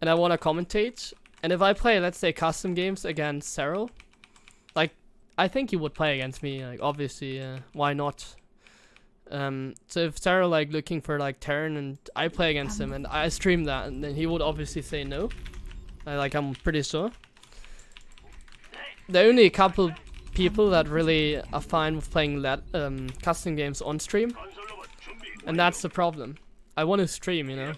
and I want to commentate, and if I play, let's say, custom games against Cyril, like, I think he would play against me, like, obviously, why not? So if Cyril, like, looking for, like, Terran, and I play against him, and I stream that, and then he would obviously say no. Like, I'm pretty sure. There are only a couple people that really are fine with playing custom games on stream, and that's the problem. I want to stream, you know.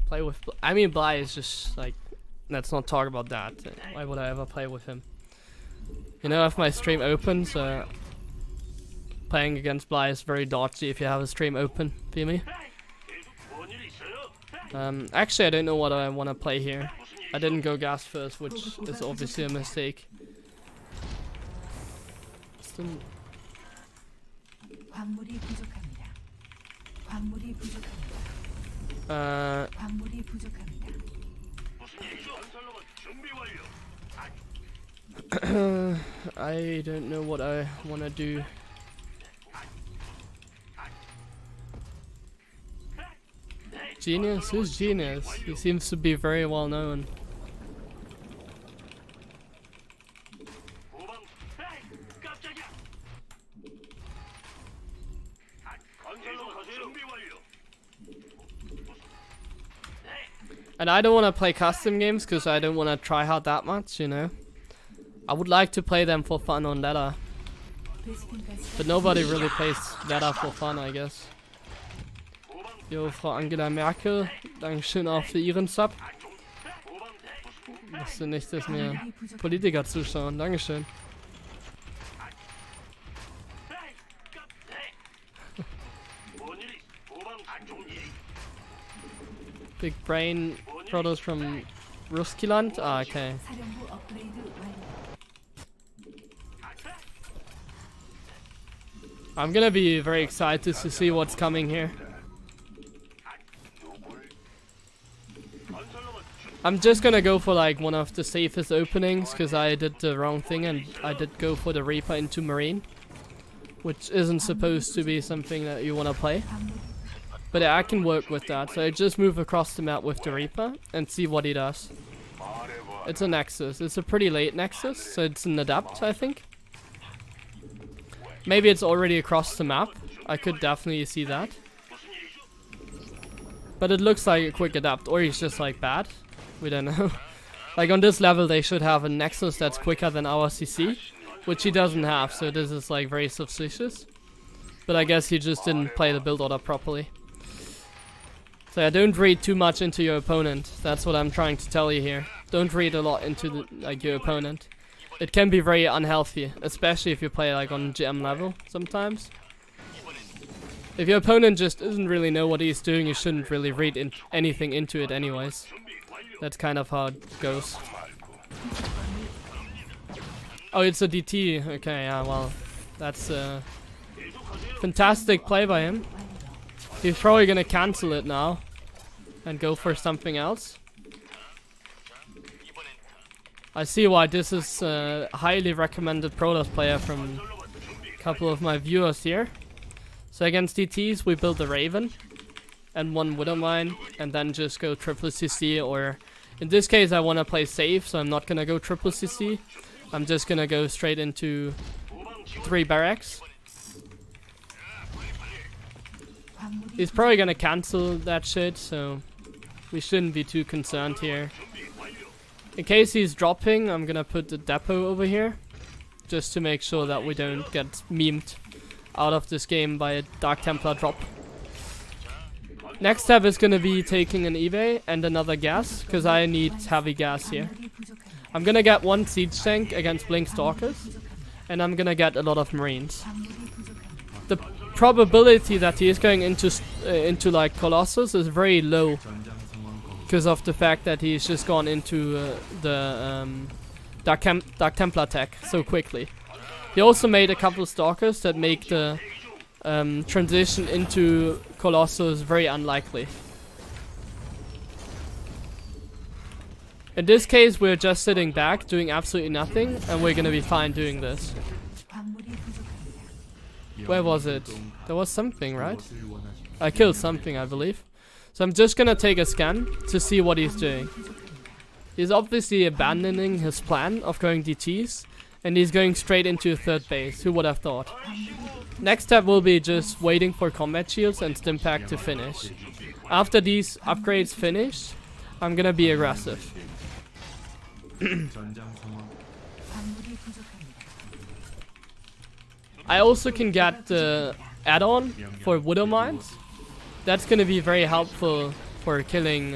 Play with. I mean, Bly is just like. Let's not talk about that. Why would I ever play with him? You know, if my stream opens, playing against Bly is very dodgy if you have a stream open. Feel me? Actually, I don't know what I want to play here. I didn't go gas first, which is obviously a mistake. I don't know what I want to do. Genius? Who's Genius? He seems to be very well known. And I don't want to play custom games because I don't want to try hard that much, you know. I would like to play them for fun on ladder. But nobody really plays ladder for fun, I guess. Jo, Frau Angela Merkel, Dankeschön auch für Ihren Sub. Ich wusste nicht, dass mir Politiker zuschauen. Dankeschön. Big brain produce from Ruskiland? Ah, okay. I'm gonna be very excited to see what's coming here. I'm just gonna go for like one of the safest openings because I did the wrong thing and I did go for the Reaper into Marine, which isn't supposed to be something that you wanna play. But I can work with that, so I just move across the map with the Reaper and see what he does. It's a Nexus. It's a pretty late Nexus, so it's an adapt, I think. Maybe it's already across the map. I could definitely see that. But it looks like a quick adapt, or he's just like bad. We don't know. Like on this level they should have a Nexus that's quicker than our CC, which he doesn't have, so this is like very suspicious. But I guess he just didn't play the build order properly. So yeah, don't read too much into your opponent. That's what I'm trying to tell you here. Don't read a lot into your opponent. It can be very unhealthy, especially if you play like on GM level sometimes. If your opponent just doesn't really know what he's doing, you shouldn't really read anything into it anyways. That's kind of how it goes. Oh, it's a DT. Okay, yeah, well, that's a fantastic play by him. He's probably gonna cancel it now and go for something else. I see why this is a highly recommended Protoss player from a couple of my viewers here. So against DTs we build the Raven and one Widow Mine and then just go triple CC, or in this case I want to play safe, so I'm not gonna go triple CC. I'm just gonna go straight into 3 barracks. He's probably gonna cancel that shit, so we shouldn't be too concerned here. In case he's dropping, I'm gonna put the depot over here, just to make sure that we don't get memed out of this game by a Dark Templar drop. Next step is gonna be taking an eBay and another gas, because I need heavy gas here. I'm gonna get 1 siege tank against Blink Stalkers, and I'm gonna get a lot of Marines. The probability that he is going into like Colossus is very low, because of the fact that he's just gone into the Dark Templar tech so quickly. He also made a couple of Stalkers that make the transition into Colossus very unlikely. In this case we're just sitting back doing absolutely nothing, and we're gonna be fine doing this. Where was it? There was something, right? I killed something, I believe. So I'm just gonna take a scan to see what he's doing. He's obviously abandoning his plan of going DTs, and he's going straight into third base. Who would have thought? Next step will be just waiting for combat shields and stim pack to finish. After these upgrades finish, I'm gonna be aggressive. I also can get the add-on for Widow Mines. That's gonna be very helpful for killing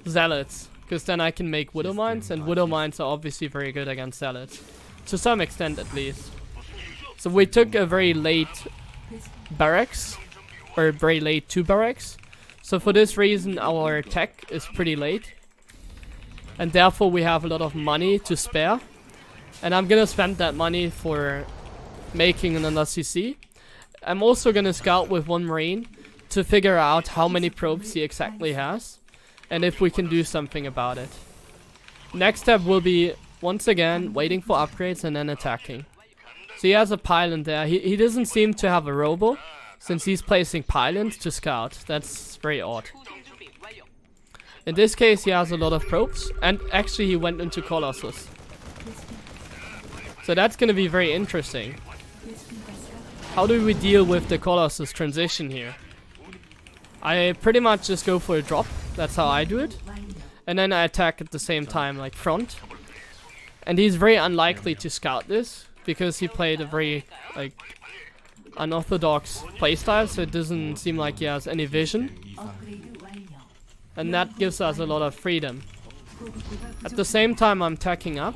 Zealots, because then I can make Widow Mines, and Widow Mines are obviously very good against Zealots. To some extent at least. So we took a very late barracks, or very late 2 barracks. So for this reason our tech is pretty late. And therefore we have a lot of money to spare. And I'm gonna spend that money for making another CC. I'm also gonna scout with 1 Marine to figure out how many probes he exactly has. And if we can do something about it. Next step will be, once again, waiting for upgrades and then attacking. So he has a pylon there. He doesn't seem to have a robo, since he's placing pylons to scout. That's very odd. In this case he has a lot of probes, and actually he went into Colossus. So that's gonna be very interesting. How do we deal with the Colossus transition here? I pretty much just go for a drop. That's how I do it. And then I attack at the same time, like front. And he's very unlikely to scout this, because he played a very, like, unorthodox playstyle, so it doesn't seem like he has any vision. And that gives us a lot of freedom. At the same time I'm tacking up,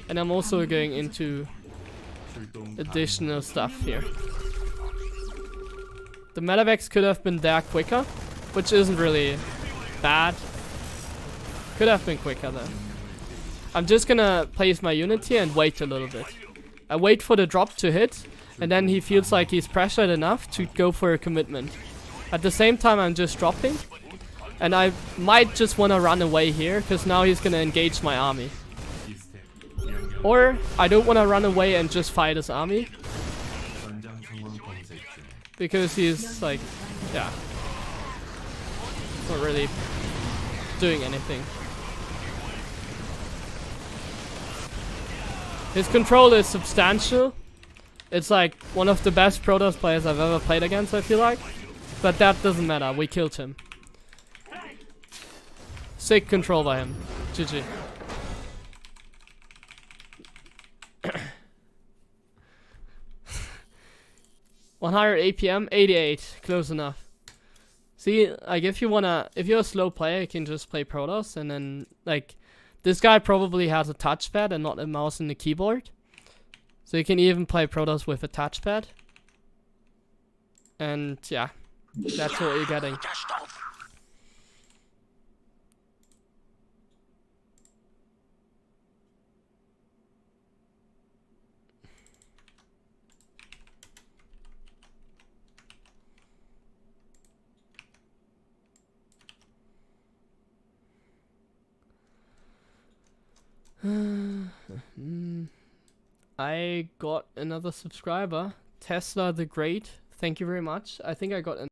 and I'm also going into additional stuff here. The Medevacs could have been there quicker, which isn't really bad. Could have been quicker though. I'm just gonna place my unit here and wait a little bit. I wait for the drop to hit, and then he feels like he's pressured enough to go for a commitment. At the same time I'm just dropping, and I might just want to run away here, because now he's gonna engage my army. Or I don't want to run away and just fight his army, because he's like, yeah, not really doing anything. His control is substantial. It's like one of the best Protoss players I've ever played against, I feel like. But that doesn't matter, we killed him. Sick control by him. GG. $100 APM, 88, close enough. See, like if you're a slow player, you can just play Protoss, and then like this guy probably has a touchpad and not a mouse and a keyboard. So you can even play Protoss with a touchpad. And yeah, that's what you're getting. I got another subscriber, Tesla the Great. Thank you very much. I think I got